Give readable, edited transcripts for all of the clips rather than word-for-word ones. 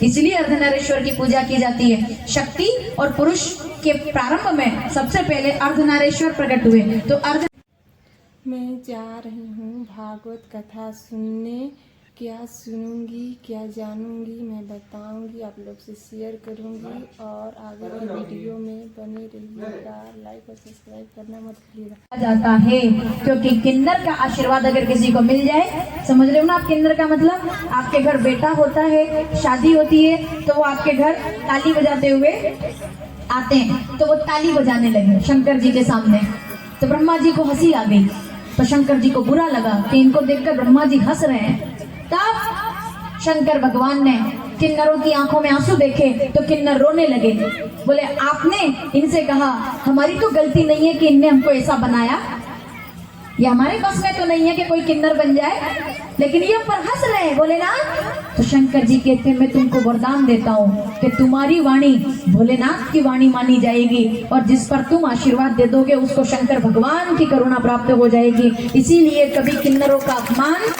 इसलिए अर्धनारीश्वर की पूजा की जाती है। शक्ति और पुरुष के प्रारंभ में सबसे पहले अर्धनारीश्वर प्रकट हुए। तो मैं जा रही हूँ भागवत कथा सुनने। क्या सुनूंगी, क्या जानूंगी, मैं बताऊंगी, आप लोग से शेयर करूंगी और आगे की वीडियो में बने रहिएगा। लाइक और सब्सक्राइब करना मत भूलिएगा। जाता है क्योंकि किन्नर का आशीर्वाद अगर किसी को मिल जाए, समझ रहे हो ना आप किन्नर का मतलब, आपके घर बेटा होता है, शादी होती है, तो वो आपके घर ताली बजाते हुए आते हैं। तो वो ताली बजाने लगे शंकर जी के सामने, तो ब्रह्मा जी को हंसी आ गई। तो शंकर जी को बुरा लगा कि इनको देखकर ब्रह्मा जी हंस रहे हैं। तब शंकर भगवान ने किन्नरों की आंखों में आंसू देखे तो किन्नर रोने लगे। बोले आपने इनसे कहा हमारी तो गलती नहीं है कि इनने हमको ऐसा बनाया, ये हमारे बस में तो नहीं है कि कोई किन्नर बन जाए, लेकिन ये पर हंस रहे हैं। बोले ना, तो शंकर जी कहते हैं मैं तुमको वरदान देता हूँ कि तुम्हारी वाणी भोलेनाथ की वाणी मानी जाएगी और जिस पर तुम आशीर्वाद दे दोगे उसको शंकर भगवान की करुणा प्राप्त हो जाएगी। इसीलिए कभी किन्नरों का अपमान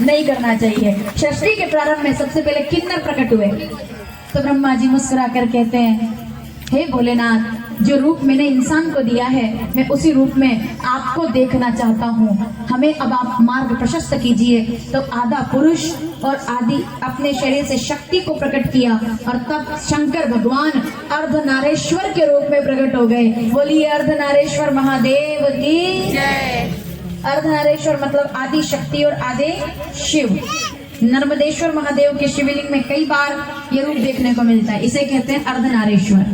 नहीं करना चाहिए। सृष्टि के प्रारंभ में सबसे पहले किन्नर प्रकट हुए। तो ब्रह्मा जी मुस्कुरा कर कहते हैं हे भोलेनाथ, जो रूप मैंने इंसान को दिया है मैं उसी रूप में आपको देखना चाहता हूँ, हमें अब आप मार्ग प्रशस्त कीजिए। तो आधा पुरुष और आदि अपने शरीर से शक्ति को प्रकट किया और तब शंकर भगवान अर्धनारीश्वर के रूप में प्रकट हो गए। बोलिए अर्धनारीश्वर महादेव की जय। अर्धनारीश्वर मतलब आदि शक्ति और आदि शिव। नर्मदेश्वर महादेव के शिवलिंग में कई बार ये रूप देखने को मिलता है, इसे कहते हैं अर्धनारीश्वर।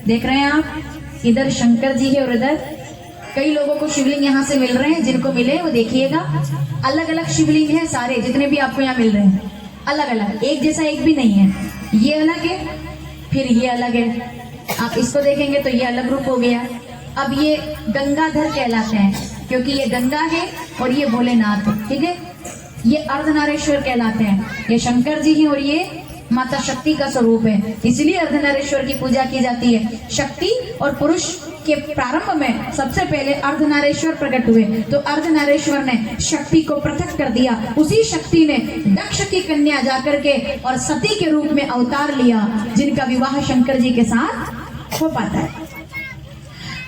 देख रहे हैं आप, इधर शंकर जी है और इधर कई लोगों को शिवलिंग यहाँ से मिल रहे हैं। जिनको मिले वो देखिएगा, अलग अलग शिवलिंग है सारे, जितने भी आपको यहाँ मिल रहे हैं अलग अलग, एक जैसा एक भी नहीं है। ये अलग है, फिर ये अलग है, आप इसको देखेंगे तो ये अलग रूप हो गया। अब ये गंगाधर कहलाते हैं क्योंकि ये गंगा है और ये भोलेनाथ है, ठीक है। ये अर्धनारीश्वर कहलाते हैं, ये शंकर जी हैं और ये माता शक्ति का स्वरूप है, इसलिए अर्धनारीश्वर की पूजा की जाती है। शक्ति और पुरुष के प्रारंभ में सबसे पहले अर्धनारीश्वर प्रकट हुए। तो अर्धनारीश्वर ने शक्ति को पृथक कर दिया। उसी शक्ति ने दक्ष की कन्या जाकर के और सती के रूप में अवतार लिया, जिनका विवाह शंकर जी के साथ हो पाता है।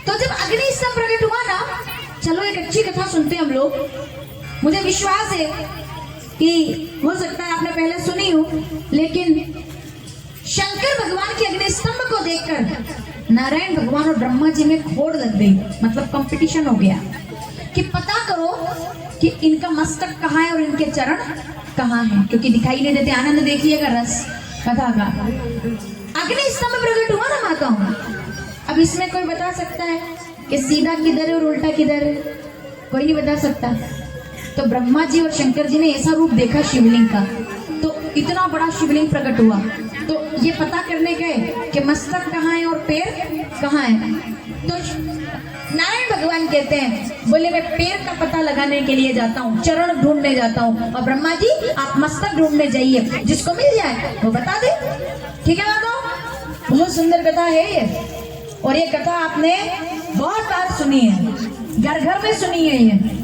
तो जब अग्नि स्तंभ प्रकट हुआ ना, चलो एक अच्छी कथा सुनते हैं हम लोग। मुझे विश्वास है कि हो सकता है आपने पहले सुनी हो, लेकिन शंकर भगवान के अग्नि स्तंभ को देखकर नारायण भगवान और ब्रह्मा जी में खोड़ लग गई, मतलब कंपटीशन हो गया कि पता करो कि इनका मस्तक कहाँ है और इनके चरण कहाँ हैं, क्योंकि दिखाई नहीं देते। आनंद देखिएगा रस कथा का। अग्नि स्तंभ प्रकट हुआ ना माताओं, अब इसमें कोई बता सकता है कि सीधा किधर है और उल्टा किधर है? कोई नहीं बता सकता। तो ब्रह्मा जी और शंकर जी ने ऐसा रूप देखा शिवलिंग का, तो इतना बड़ा शिवलिंग प्रकट हुआ। तो ये पता करने गए कि मस्तक कहाँ है और पैर कहाँ है। तो नारायण भगवान कहते हैं, बोले मैं पैर का पता लगाने के लिए जाता हूँ, चरण ढूंढने जाता हूँ, और ब्रह्मा जी आप मस्तक ढूंढने जाइए, जिसको मिल जाए वो बता दे। ठीक है बाबा, बहुत सुंदर कथा है ये, और ये कथा आपने बहुत बार सुनी है, घर घर में सुनी है ये।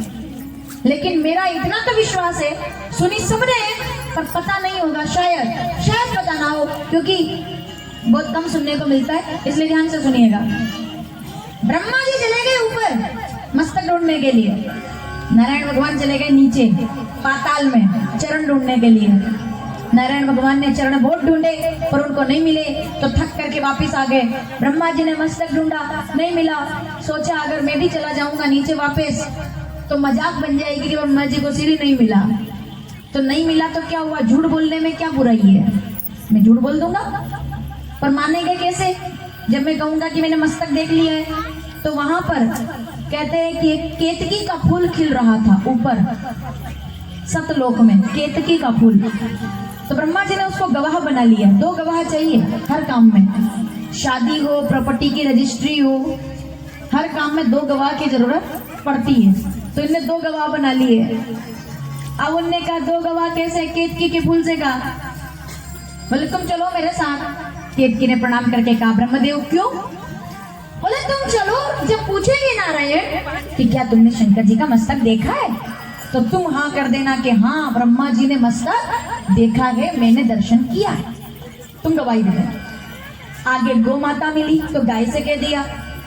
लेकिन मेरा इतना तो विश्वास है, सुनी सबने पर पता नहीं होगा, शायद पता ना हो, क्योंकि बहुत कम सुनने को मिलता है, इसलिए ध्यान से सुनिएगा। ब्रह्मा जी चले गए ऊपर मस्तक ढूंढने के लिए, नारायण भगवान चले गए नीचे पाताल में चरण ढूंढने के लिए। नारायण भगवान ने चरण बहुत ढूंढे पर उनको नहीं मिले, तो थक करके वापस आ गए। ब्रह्मा जी ने मस्तक ढूंढा, नहीं मिला। सोचा अगर मैं भी चला जाऊंगा नीचे वापस तो मजाक बन जाएगी कि ब्रह्मा जी को सिर ही नहीं मिला। तो नहीं मिला तो क्या हुआ, झूठ बोलने में क्या बुराई है, मैं झूठ बोल दूंगा। पर मानेंगे कैसे जब मैं कहूंगा कि मैंने मस्तक देख लिया है। तो वहां पर कहते हैं कि केतकी का फूल खिल रहा था ऊपर सतलोक में, केतकी का फूल। तो ब्रह्मा जी ने उसको गवाह बना लिया। 2 गवाह चाहिए हर काम में, शादी हो, प्रॉपर्टी की रजिस्ट्री हो, हर काम में 2 गवाह की जरूरत पड़ती है। तो इनने 2 गवाह बना लिए। अब उनने कहा 2 गवाह कैसे? केतकी के फूल से कहा, बोले तुम चलो मेरे साथ। केतकी ने प्रणाम करके कहा ब्रह्मदेव क्यों? बोले तुम चलो, जब पूछेंगे नारायण कि क्या तुमने शंकर जी का मस्तक देखा है तो तुम हाँ कर देना कि हाँ ब्रह्मा जी ने मस्तक देखा है, मैंने दर्शन किया है, तुम गवाही दे देना। आगे गौ माता मिली तो गाय से कह दिया,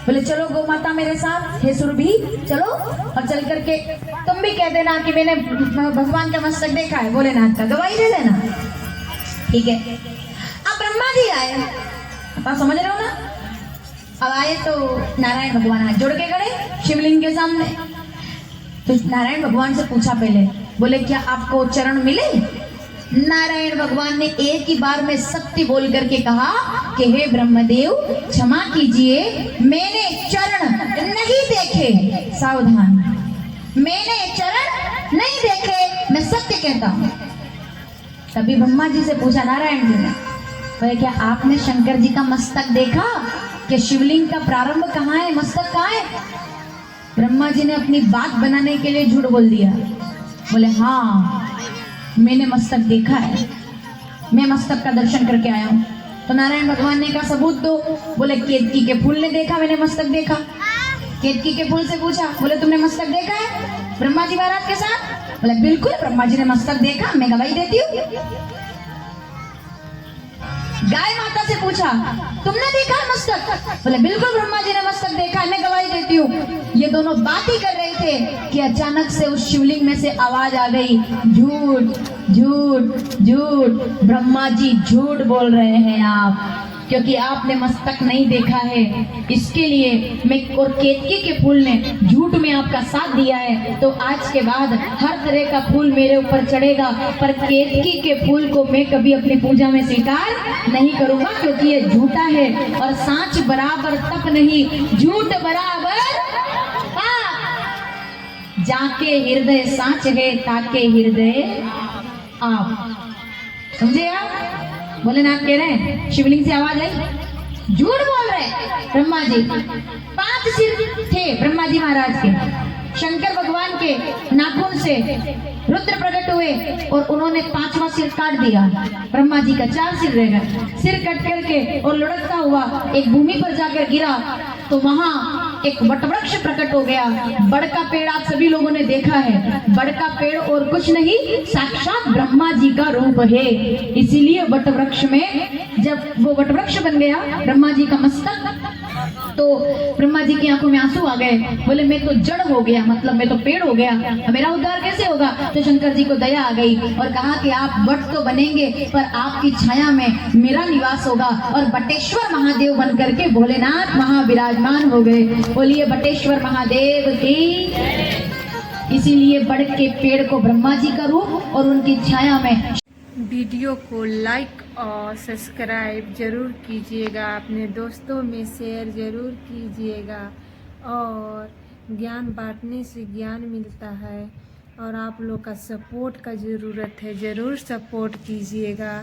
बोले चलो गौ माता मेरे साथ, हे सुरभि चलो, और चल करके तुम भी कह देना कि मैंने भगवान का मस्तक देखा है भोलेनाथ का, गवाही दे देना। ठीक है, अब ब्रह्मा जी आए, आप समझ रहे हो ना। अब आए तो नारायण भगवान हाथ जोड़ के खड़े शिवलिंग के सामने। तो नारायण भगवान से पूछा पहले, बोले क्या आपको चरण मिले? नारायण भगवान ने एक ही बार में सत्य बोल करके कहा कि हे ब्रह्मदेव क्षमा कीजिए, मैंने चरण नहीं देखे, सावधान, मैंने चरण नहीं देखे, मैं सत्य कहता हूं। तभी ब्रह्मा जी से पूछा नारायण जी ने, बोले क्या आपने शंकर जी का मस्तक देखा? कि शिवलिंग का प्रारंभ कहाँ है, मस्तक कहाँ है? ब्रह्मा जी ने अपनी बात बनाने के लिए झूठ बोल दिया, बोले हाँ मैंने मस्तक देखा है, मैं मस्तक का दर्शन करके आया हूँ। तो नारायण भगवान ने कहा सबूत दो। बोले केतकी के फूल ने देखा, मैंने मस्तक देखा। केतकी के फूल से पूछा, बोले तुमने मस्तक देखा है ब्रह्मा जी महाराज के साथ? बोले बिल्कुल ब्रह्मा जी ने मस्तक देखा, मैं गवाही देती हूँ। गाय माता से पूछा, तुमने देखा है मस्तक? बोले बिल्कुल ब्रह्मा जी ने मस्तक देखा है, मैं गवाही देती हूँ। ये दोनों बात ही कर रहे थे कि अचानक से उस शिवलिंग में से आवाज आ गई, झूठ झूठ झूठ, ब्रह्मा जी झूठ बोल रहे हैं आप, क्योंकि आपने मस्तक नहीं देखा है, इसके लिए मैं और केतकी के फूल ने झूठ में आपका साथ दिया है। तो आज के बाद हर तरह का फूल मेरे ऊपर चढ़ेगा, पर केतकी के फूल को मैं कभी अपनी पूजा में स्वीकार नहीं करूंगा, क्योंकि ये झूठा है और सांच बराबर तक नहीं, झूठ बराबर पाप। जाके हृदय सांच है, ताके हृदय आप, समझे आप? भोलेनाथ कह रहे हैं, शिवलिंग से आवाज आई, झूठ बोल रहे ब्रह्मा जी। 5 सिर थे ब्रह्मा जी महाराज के, शंकर भगवान के नाखून से रुद्र प्रकट हुए और उन्होंने 5वां सिर काट दिया। ब्रह्मा जी का 4 सिर रह गए, सिर कट करके और लुढ़कता हुआ एक भूमि पर जाकर गिरा, तो वहां एक वटवृक्ष प्रकट हो गया। बड़ का पेड़ आप सभी लोगों ने देखा है, बड़ का पेड़ और कुछ नहीं, साक्षात ब्रह्मा जी का रूप है। इसीलिए वटवृक्ष में जब वो वटवृक्ष बन गया ब्रह्मा जी का मस्तक, तो ब्रह्मा जी की आंखों में आंसू आ गए। बोले मैं तो जड़ हो गया, मतलब मैं तो पेड़ हो गया, मेरा उद्धार कैसे होगा? तो शंकर जी को दया आ गई और कहा कि आप वट तो बनेंगे, पर आपकी छाया में मेरा निवास होगा। और बटेश्वर महादेव बन करके भोलेनाथ महाविराजमान हो गए। बोलिए बटेश्वर महादेव की। इसीलिए बड़ के पेड़ को ब्रह्मा जी का रूप और उनकी छाया में। वीडियो को लाइक और सब्सक्राइब जरूर कीजिएगा, अपने दोस्तों में शेयर जरूर कीजिएगा, और ज्ञान बांटने से ज्ञान मिलता है, और आप लोग का सपोर्ट का ज़रूरत है, ज़रूर सपोर्ट कीजिएगा।